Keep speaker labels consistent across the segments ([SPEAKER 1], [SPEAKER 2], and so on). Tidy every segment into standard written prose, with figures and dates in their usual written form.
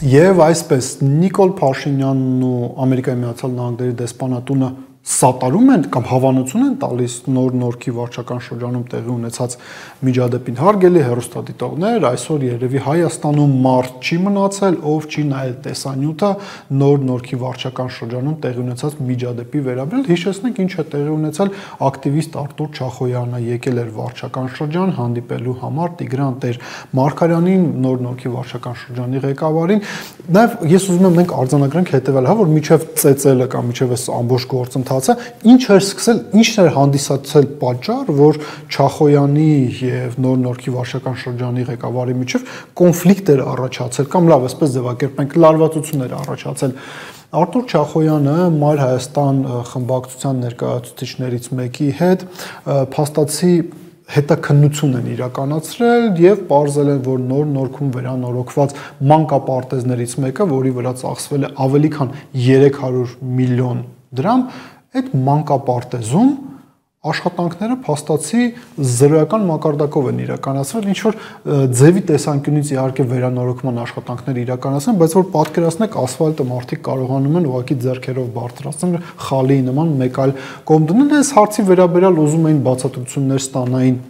[SPEAKER 1] Եվ այսպես Նիկոլ Փաշինյանն ու Ամերիկայի Միացյալ Նահանգների դեսպանատունը սատարում են կամ հավանություն են տալիս նոր-նորքի վարչական շրջանում տեղի ունեցած միջադեպին հարգելի հեռուստադիտողներ, այսօր երևի Հայաստանում մարդ չի մնացել, ով չի նայել տեսանյութը նոր-նորքի վարչական շրջանում տեղի ունեցած միջադեպի վերաբերյալ։ Հիշեցնենք ինչ է տեղի ունեցել, ակտիվիստ Արտուր Չախոյանը եկել էր վարչական շրջան հանդիպելու համար Տիգրան Տեր-Մարգարյանին, նոր-նորքի վարչական շրջանի ղեկավարին։ Նաև ես ուզում եմ մենք արձանագրենք հետևյալը, որ միջև ծեծելը կամ միջև այս ամբողջ գործընթացը ինչ էր սկսել, ինչն էր հանդիսացել պատճառ, որ Չախոյանի եւ նոր-նորքի վարչական շրջանի ղեկավարի միջև կոնֆլիկտ էր առաջացել կամ լավ, այսպես ձևակերպենք, լարվածություն էր առաջացել։ Արտուր Չախոյանը Մայր Հայաստան խմբակցության ներկայացուցիչներից մեկի հետ փաստացի հետաքննություն են իրականացրել եւ պարզել են, որ նոր-նորքում վերանորոգված մանկապարտեզներից մեկը, որի վրա ծախսվել է ավելի քան 300 միլիոն դրամ, այդ մանկապարտեզում աշխատանքները փաստացի զրոյական մակարդակով են իրականացվել, ինչ որ ձևի տեսանկյունից իհարկե վերանորոգման աշխատանքներ իրականացան, բայց որ պատկերացնեք ասֆալտը մարդիկ կարողանում են ուղղակի ձեռքերով բարձրացնել, խալի նման մեկ այլ կողմ դնել, այս հարցի վերաբերյալ ուզում էին բացատրություններ ստանային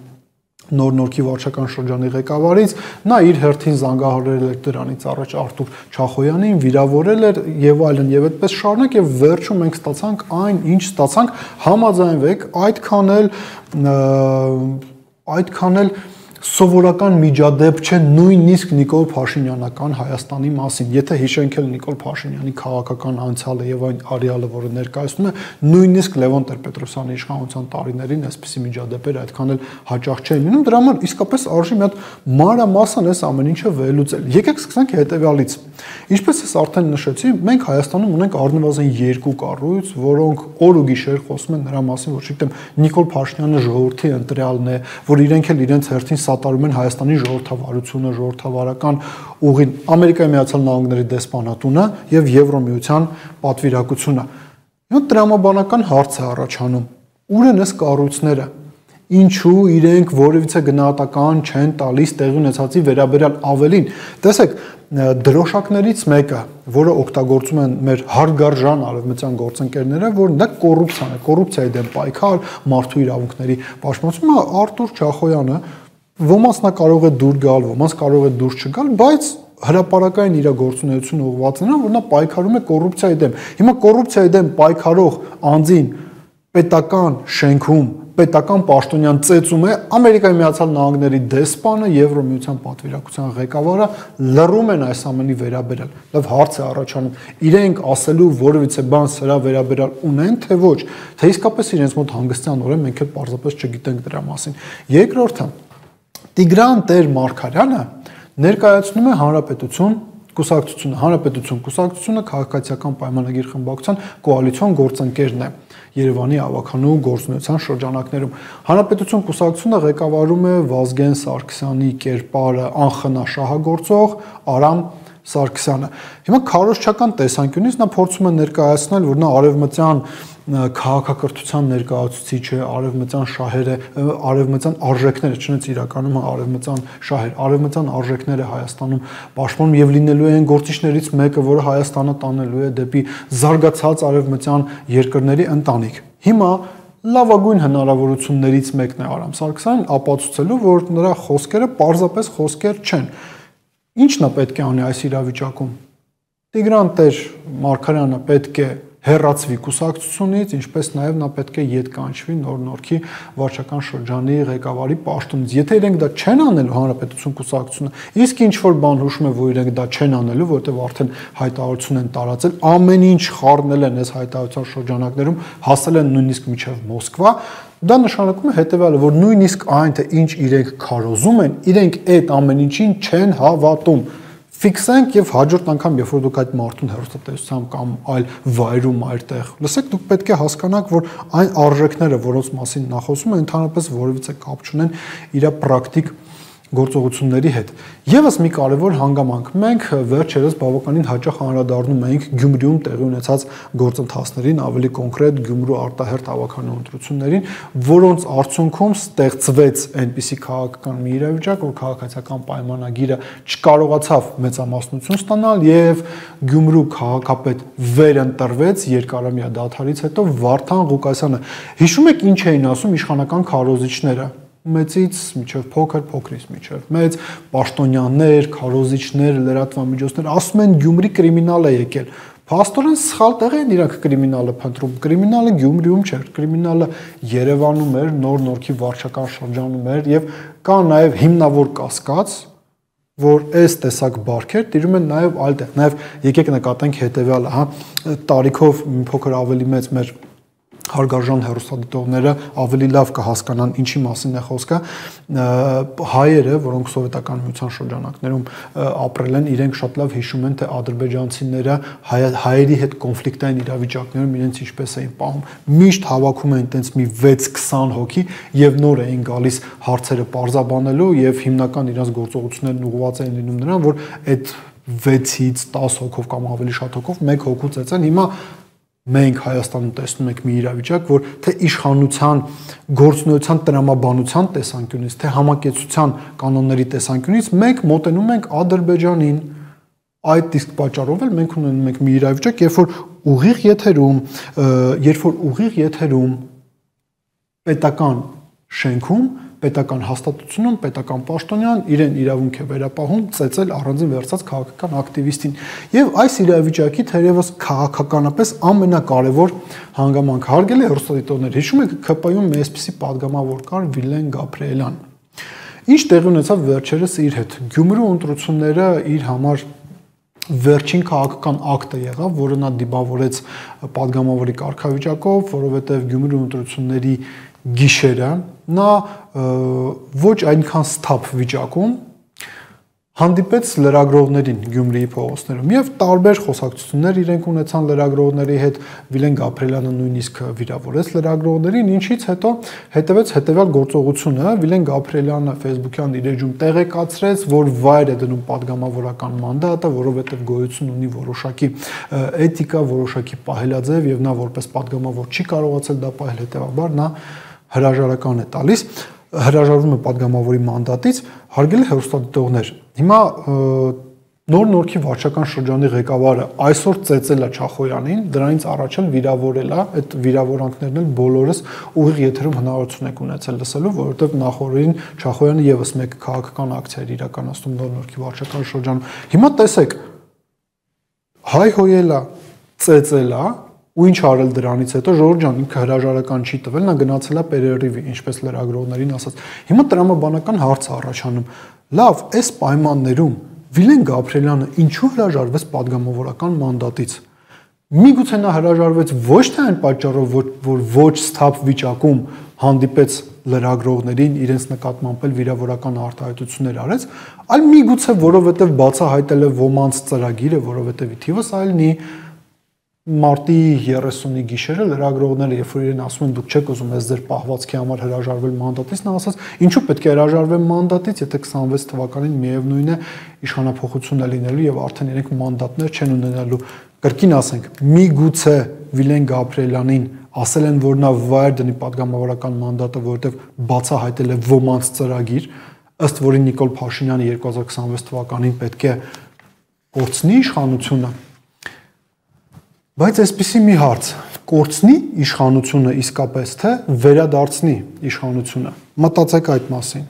[SPEAKER 1] նոր-նորքի վարչական շրջանի ղեկավարից, նա իր հերթին զանգահարել էր դրանից առաջ Արտուր Չախոյանին, վիրավորել էր եւ այլն եւ այդպես շարունակ եւ վերջում մենք ստացանք այն, ինչ ստացանք, համաձայնվեք, այդքան էլ սովորական միջադեպ չէ նույնիսկ Նիկոլ Փաշինյանական Հայաստանի մասին։ Եթե հիշենք էլ Նիկոլ Փաշինյանի քաղաքական անցյալը եւ այն արիալը, որը ներկայացնում է, նույնիսկ Լևոն Տեր-Պետրոսյանի իշխանության տարիներին այսպիսի միջադեպեր այդքան էլ հաճախ չէին լինում, դրա համար իսկապես արժի մի հատ մանրամասն այս ամեն ինչը վերլուծել։ Եկեք սկսենք հետեւյալից։ Ինչպես ես արդեն նշեցի, մենք Հայաստանում ունենք առնվազն 2 կառույց, որոնք օր ու գիշեր խոսում են նրա մասին, որ չգիտեմ, Նիկոլ Փաշինյանը ժողովրդի ընտրյալն է, որ իրենք էլ իրենց հերթին սատարում են Հայաստանի ժողովրդավարությունը, ժողովրդավարական ուղին, Ամերիկայի Միացյալ Նահանգների դեսպանատունը եւ Եվրոմիության պատվիրակությունը։ Իհարկե տրամաբանական հարց է առաջանում. ուր են այս կառույցները, ինչու իրենք որևիցե գնահատական չեն տալիս տեղի ունեցածի վերաբերյալ ավելին։ Տեսեք, դրոշակներից մեկը, որը օգտագործում են մեր հարգարժան արևմտյան գործընկերները, որ դա կոռուպցիան է, կոռուպցիայի դեմ պայքար, մարդու իրավունքների պաշտպանություն, Արտուր Չախոյանը ոմանց նա կարող է դուր գալ, ոմանց կարող է դուր չգալ, բայց հրապարակային իր գործունեությունը ուղղված է նրան, որ նա պայքարում է կոռուպցիայի դեմ։ Հիմա կոռուպցիայի դեմ պայքարող անձին պետական շենքում պետական պաշտոնյան ծեծում է Ամերիկայի Միացյալ Նահանգների դեսպանը, Եվրոմիության պատվիրակության ղեկավարը լռում են այս ամենի վերաբերյալ։ Լավ հարց է առաջանում, իրենք ասելու որևիցե բան սրա վերաբերյալ ունեն, թե ոչ, թե իսկապես իրենց մոտ հանգստյանորեն մենք էլ պարզապես չգիտենք դրա մասին։ Երկրորդը, Տիգրան Տեր-Մարգարյանը ներկայացնում է Հանրապետություն կուսակցությունը, Հանրապետություն կուսակցությունը քաղաքացիական պայմանագիր խմբակցության կոալիցիոն գործընկերն է Երևանի ավականու գործունեության շրջանակներում։ Հանրապետություն կուսակցությունը ղեկավարում է Վազգեն Սարգսյանի կերպարը անխնա շահագործող Արամ Սարգսյանը։ Հիմա քարոզչական տեսանկյունից նա փորձում է ներկայացնել, որ նա արևմտյան քաղաքակրթության ներկայացուցիչ է, արևմտյան շահերը, արևմտյան արժեքները, չնայած իրականում արևմտյան շահեր, արևմտյան արժեքները Հայաստանում պաշտպանում եւ լինելու են գործիչներից մեկը, որը Հայաստանը տանելու է դեպի զարգացած արևմտյան երկրների ընտանիք։ Հիմա լավագույն հնարավորություններից մեկն է Արամ Սարգսյանն ապացուցելու, որ նրա խոսքերը պարզապես խոսքեր չեն։ Ինչն է պետք է անի այս իրավիճակում։ Տիգրան Տեր-Մարգարյանը պետք է հեռացվի կուսակցությունից, ինչպես նաև նա պետք է ետ կանչվի նոր-նորքի վարչական շրջանի ղեկավարի պաշտոնից։ Եթե իրենք դա չեն անելու Հանրապետություն կուսակցությունը, իսկ ինչ որ բան հուշում է, որ իրենք դա չեն անելու, որովհետև արդեն հայտարարություն են տարածել, ամեն ինչ խառնել են այս հայտարարության շրջանակներում, հասել են նույնիսկ մինչև Մոսկվա, դա նշանակում է հետևյալը, որ նույնիսկ այն, թե ինչ իրենք քարոզում են, իրենք այդ ամեն ինչին չեն հավատում։ Ֆիքսենք եւ հաջորդ անգամ, երբ որ դուք այդ մարդուն հեռուստատեսությամբ կամ այլ վայրում այդտեղ լսեք, դուք պետք է հասկանաք, որ այն արժեքները, որոնց մասին նա խոսում է, ընդհանրապես որևիցե կապ չունեն իր պրակտիկ գործողությունների հետ։ Եվս մի կարևոր հանգամանք, մենք վերջերս բավականին հաճախ անդրադառնում ենք Գյումրիում տեղի ունեցած գործընթացներին, ավելի կոնկրետ Գյումրու արտահերթ հավաքանու ընտրություններին, որոնց արդյունքում ստեղծվեց այնպիսի քաղաքական մի իրավիճակ, որ քաղաքացիական պայմանագիրը չկարողացավ մեծամասնություն ստանալ եւ Գյումրու քաղաքապետ վերընտրվեց երկարամյա դադարից հետո Վարդան Ղուկասյանը։ Հիշում եք ինչ էին ասում իշխանական քարոզիչները, մեծից միջև փոքր, փոքրից միջև մեծ, պաշտոնյաներ, քարոզիչներ, լրատվամիջոցներ, ասում են Գյումրի կրիմինալ է եկել։ Փաստորեն սխալ տեղ են իրանք կրիմինալը փնտրում։ Կրիմինալը Գյումրիում չէր, կրիմինալը Երևանում էր, Նոր Նորքի վարչական շրջանում էր եւ կա նաեւ հիմնավոր կասկած, որ այս տեսակ բարքեր տիրում են նաեւ այլտեղ։ Նաեւ եկեք նկատենք հետեւյալը, հա, տարիքով մի փոքր ավելի մեծ մեր հարգարժան հեռուստադիտողները ավելի լավ կհասկանան ինչի մասին է խոսքը, հայերը, որոնք սովետական միության շրջանակներում ապրել են, իրենք շատ լավ հիշում են, թե ադրբեջանցիները հայերի հետ կոնֆլիկտային իրավիճակներում իրենց ինչպես էին պահում, միշտ հավաքում էին տենց մի 6-20 հոգի եւ նոր էին գալիս հարցերը պարզաբանելու եւ հիմնական իրենց գործողություններն ուղղված էին լինում նրան, որ այդ 6-ից 10 հոգով կամ ավելի շատ հոգով 1 հոգու ծեծեն։ Հիմա մենք Հայաստանում տեսնում ենք մի իրավիճակ, որ թե իշխանության գործունեության տրամաբանության տեսանկյունից, թե համակեցության կանոնների տեսանկյունից մենք մոտենում ենք Ադրբեջանին։ Այդ իսկ պատճառով էլ մենք ունենում ենք մի իրավիճակ, երբ որ ուղիղ եթերում պետական շենքում, պետական հաստատությունում, պետական պաշտոնյան իրեն իրավունք է վերապահում ծեծել առանձին վերցած քաղաքական ակտիվիստին։ Եվ այս իրավիճակի թերևս քաղաքականապես ամենակարևոր հանգամանքը, հարգելի հեռուստադիտողներ, հիշում եք ԿՊ-ում մի այսպիսի падգամավոր կար Վիլեն Գաբրիելյան։ Ինչ տեղի ունեցավ վերջերս իր հետ։ Գյումրու ընտրությունները իր համար վերջին քաղաքական ակտը եղավ, որը նա դիմավորեց падգամավորի կարգավիճակով, որովհետև Գյումրու ընտրությունների գիշերը նա ոչ այնքան սթափ վիճակում հանդիպեց լրագրողներին Գյումրիի փողոցներում եւ տարբեր խոսակցություններ իրենք ունեցան լրագրողների հետ, Վիլեն Գաբրիելյանը նույնիսկ վիրավորեց լրագրողներին, ինչից հետո հետևեց հետեւյալ գործողությունը, Վիլեն Գաբրիելյանը Facebook-յան իր էջում տեղեկացրեց, որ վայր է դնում падգամավորական մանդատը, որովհետեւ գոյություն ունի որոշակի էթիկա, որոշակի պահելաձև եւ նա որպես падգամավոր չի կարողացել դա պահել, հետեւաբար նա հրաժարական է տալիս, հրաժարվում է падգամավորի մանդատից, հարգելի հեռուստադիտողներ։ Հիմա Նոր Նորքի վարչական շրջանի ղեկավարը այսօր ծեծել է Չախոյանին, դրանից առաջ էլ վիրավորել է, այդ վիրավորանքներն էլ բոլորս ուղիղ եթերում հնարավորություն եք ունեցել լսելու, որովհետև նախորդին Չախոյանը եւս մեկ քաղաքական ակցիա էր իրականացնում Նոր Նորքի վարչական շրջանում։ Հիմա տեսեք, հայհոյել է, ծեծել է, ու ինչ արել դրանից հետո Ժորժ ջան ինքը հրաժարական չի տվել, նա գնացել է պերերիվի, ինչպես լրագրողներին ասաց։ Հիմա տրամաբանական հարց է առաջանում։ Լավ, այս պայմաններում Վիլեն Գաբրիելյանը ինչու հրաժարվեց падգամավորական մանդատից։ Միգուցե նա հրաժարվեց ոչ թե այն պատճառով, որ ոչ սթափ վիճակում հանդիպեց լրագրողներին, իրենց նկատմամբ էլ վիրավորական արտահայտություններ արեց, այլ միգուցե որովհետև բացահայտել է ոմանց ծրագիրը, որովհետև ի թիվս այլնի Մարտի 30-ի գիշերը լրագրողները, երբ որ իրեն ասում են դուք չեք ուզում ես ձեր պահվածքի համար հրաժարվել մանդատից, նա ասաց, ինչու պետք է հրաժարվեմ մանդատից, եթե 26 թվականին միևնույն է իշխանափոխություն է լինելու եւ արդեն իրենք մանդատներ չեն ունենալու։ Կրկին ասենք, միգուցե Վիլեն Գաբրիելյանին ասել են, որ նա վայր դնի падգամավորական մանդատը, որովհետեւ բացահայտել է ոմանց ծրագիր, ըստ որին Նիկոլ Փաշինյանը 2026 թվականին պետք է կորցնի իշխանությունը։ Բայց այսպիսի մի հարց, կորցնի իշխանությունը իսկապես, թե վերադարձնի իշխանությունը։ Մտածեք այդ մասին։